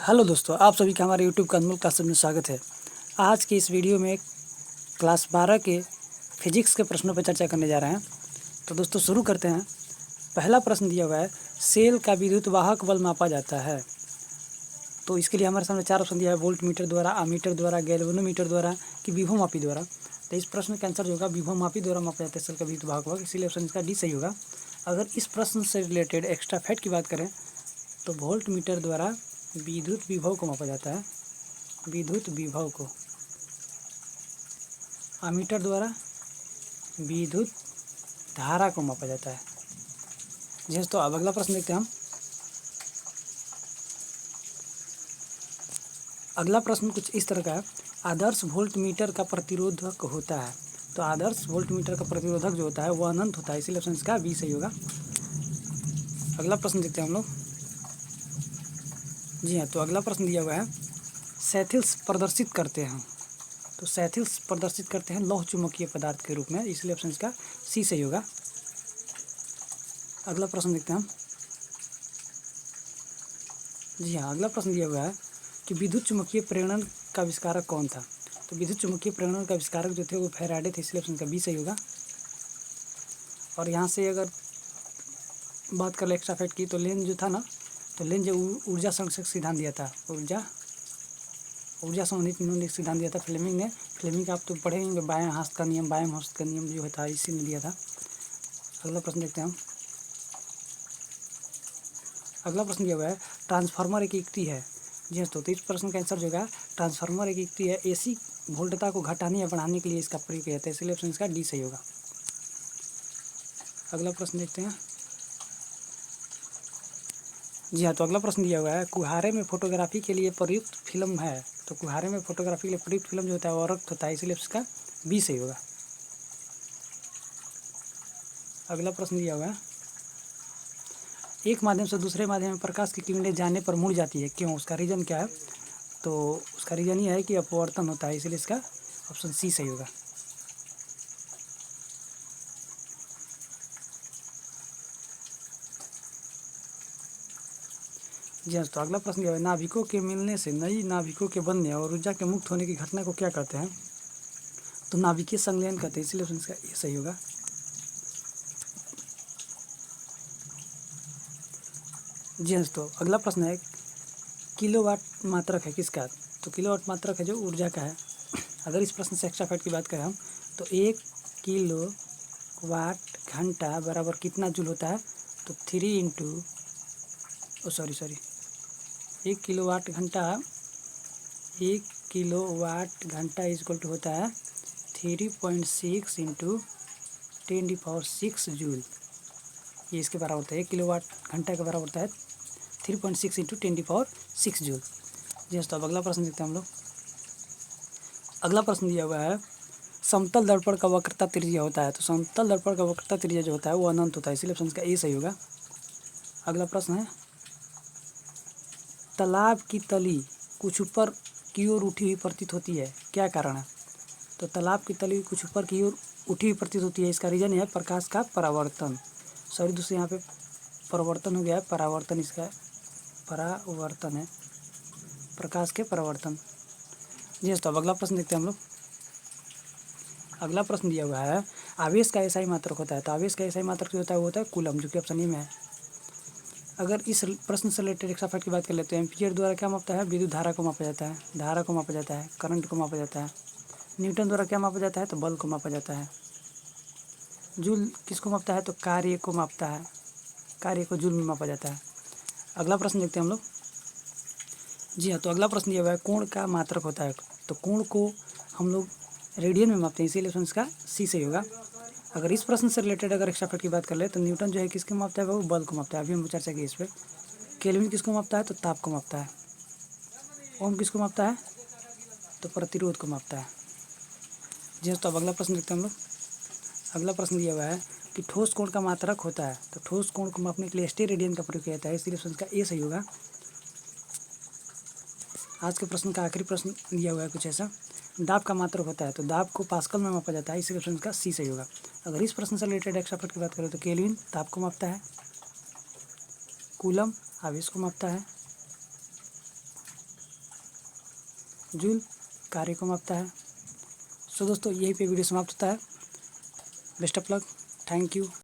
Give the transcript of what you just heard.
Hello दोस्तों, आप सभी का हमारे यूट्यूब का अनमोल क्लासेस में स्वागत है। आज की इस वीडियो में क्लास 12 के फिजिक्स के प्रश्नों पर चर्चा करने जा रहे हैं। तो दोस्तों शुरू करते हैं। पहला प्रश्न दिया हुआ है, सेल का विद्युत वाहक बल मापा जाता है। तो इसके लिए हमारे सामने 4 ऑप्शन दिया है, वोल्ट मीटर द्वारा, अमीटर द्वारा, गैल्वेनोमीटर द्वारा कि विभवमापी द्वारा। तो इस प्रश्न का आंसर जो होगा विभवमापी द्वारा मापा जाता है सेल का विद्युत वाहक बल, इसीलिए ऑप्शन इसका डी सही होगा। अगर इस प्रश्न से रिलेटेड एक्स्ट्रा फैक्ट की बात करें तो वोल्ट मीटर द्वारा विद्युत विभव को मापा जाता है, विद्युत विभव को। अमीटर द्वारा विद्युत धारा को मापा जाता है। जी तो अब अगला प्रश्न देखते हैं हम। अगला प्रश्न कुछ इस तरह का है, आदर्श वोल्ट मीटर का प्रतिरोधक होता है। तो आदर्श वोल्ट मीटर का प्रतिरोधक जो होता है वो अनंत होता है, इसीलिए ऑप्शन इसका बी सही होगा। अगला प्रश्न देखते हैं हम लोग। जी हाँ, तो अगला प्रश्न दिया हुआ है, सैथिल्स प्रदर्शित करते हैं। तो सैथिल्स प्रदर्शित करते हैं लौह चुंबकीय पदार्थ के रूप में, इसलिए ऑप्शन इसका सी सही होगा। अगला प्रश्न देखते हैं हम। जी हाँ, अगला प्रश्न दिया हुआ है कि विद्युत चुंबकीय प्रेरण का आविष्कारक कौन था। तो विद्युत चुंबकीय प्रेरण का आविष्कारक जो थे वो फैराडे थे, इसलिए ऑप्शन का बी सही होगा। और यहाँ से अगर बात कर ले एक्स्ट्रा फैक्ट की, तो लेंज जो था ना, तो लेंज ऊर्जा संरक्षक सिद्धांत दिया था, ऊर्जा संबंधित इन्होंने सिद्धांत दिया था फ्लेमिंग ने। फ्लेमिंग का आप तो पढ़े होंगे, बाएं हस्त का नियम जो था इसी ने दिया था। अगला प्रश्न देखते हैं हम। अगला प्रश्न दिया हुआ है, ट्रांसफार्मर एक युक्ति है। जी हाँ, तो इस प्रश्न का आंसर जो होगा, ट्रांसफार्मर एक युक्ति है, एसी वोल्टता को घटाने या बढ़ाने के लिए इसका प्रयोग किया जाता है, इसलिए ऑप्शन इसका डी सही होगा। अगला प्रश्न देखते हैं। जी हाँ, तो अगला प्रश्न दिया हुआ है, कुहारे में फोटोग्राफी के लिए प्रयुक्त फिल्म है। तो कुहारे में फोटोग्राफी के लिए प्रयुक्त फिल्म जो होता है वो रक्त होता है, इसलिए इसका बी सही होगा। अगला प्रश्न दिया हुआ है, एक माध्यम से दूसरे माध्यम में प्रकाश की किरणें जाने पर मुड़ जाती है, क्यों? उसका रीजन क्या है? तो उसका रीजन ये है कि अपवर्तन होता है, इसलिए इसका ऑप्शन सी सही होगा। जी हाँ, तो अगला प्रश्न दिया है, नाभिकों के मिलने से नई नाभिकों के बनने और ऊर्जा के मुक्त होने की घटना को क्या कहते हैं? तो नाभिकीय संलयन कहते हैं, इसलिए ऑप्शन इसका ए सही होगा। जी हाँ, तो अगला प्रश्न है, किलोवाट मात्रक है किसका? तो किलोवाट मात्रक है जो ऊर्जा का है। अगर इस प्रश्न से एक्स्ट्रा फैक्ट की बात करें हम, तो 1 किलोवाट घंटा बराबर कितना जूल होता है? तो 3 इंटू 1 किलोवाट घंटा 1 किलोवाट घंटा इक्वल टू होता है 3.6 इंटू 10⁶ जूल। ये इसके बराबर होता है, 1 किलोवाट घंटा के बराबर होता है 3.6 इंटू 10⁶ जूल। जी तो अब अगला प्रश्न देखते हैं हम लोग। अगला प्रश्न दिया हुआ है, समतल दर्पण का वक्रता त्रिज्या होता है। तो समतल दर्पण का वक्रता त्रिज्या जो होता है वो अनंत होता है, इसलिए ऑप्शन का ए सही होगा। अगला प्रश्न है, तालाब की तली कुछ ऊपर की ओर उठी हुई प्रतीत होती है, क्या कारण है? तो तालाब की तली कुछ ऊपर की ओर उठी हुई प्रतीत होती है, इसका रीजन है प्रकाश का परावर्तन। सॉरी दोस्तों, यहाँ पे परिवर्तन हो गया है, परावर्तन इसका परावर्तन है, प्रकाश के परावर्तन। जी तो अब अगला प्रश्न देखते हैं हम लोग। अगला प्रश्न दिया हुआ है, आवेश का एसआई मात्रक होता है। तो आवेश का एसआई मात्रक जो होता है वो होता है कूलम, जो कि ऑप्शन ए में है। अगर इस प्रश्न से रिलेटेड एक्स्ट्रा फैक्ट की बात कर लेते हैं, एम्पियर द्वारा क्या मापता है? विद्युत धारा को मापा जाता है, धारा को मापा जाता है, करंट को मापा जाता है। न्यूटन द्वारा क्या मापा जाता है? तो बल को मापा जाता है। जूल किसको मापता है? तो कार्य को मापता है, कार्य को जूल में मापा जाता है। अगला प्रश्न देखते हैं हम लोग। जी हाँ, तो अगला प्रश्न दिया हुआ है, कोण का मात्रक होता है। तो कोण को हम लोग रेडियन में मापते हैं, इसीलिए ऑप्शन इसका सी सही होगा। अगर इस प्रश्न से रिलेटेड अगर एक्स्ट्रा फैक्ट की बात कर ले, तो न्यूटन जो है किसको मापता है? वो बल को मापता है, अभी हम चर्चा की इस पर। केल्विन किसको मापता है? तो ताप को मापता है। ओम किसको मापता है? तो प्रतिरोध को मापता है। जी हाँ, तो अब अगला प्रश्न देखते हैं हम लोग। अगला प्रश्न दिया हुआ है कि ठोस कोण का मात्रक होता है। तो ठोस कोण को मापने के लिए स्टेरेडियन का प्रयोग किया जाता है, इसलिए ऑप्शन का ए सही होगा। आज के प्रश्न का आखिरी प्रश्न दिया हुआ है कुछ ऐसा, दाब का मात्रक होता है। तो दाब को पास्कल में मापा जाता है, इसलिए ऑप्शन का सी सही होगा। अगर इस प्रश्न से रिलेटेड एक्स्ट्रा फैक्ट की बात करें, तो केल्विन ताप को मापता है, कूलम आवेश को मापता है, जूल कार्य को मापता है। सो दोस्तों यहीं पे वीडियो समाप्त होता है। Best of luck, thank you.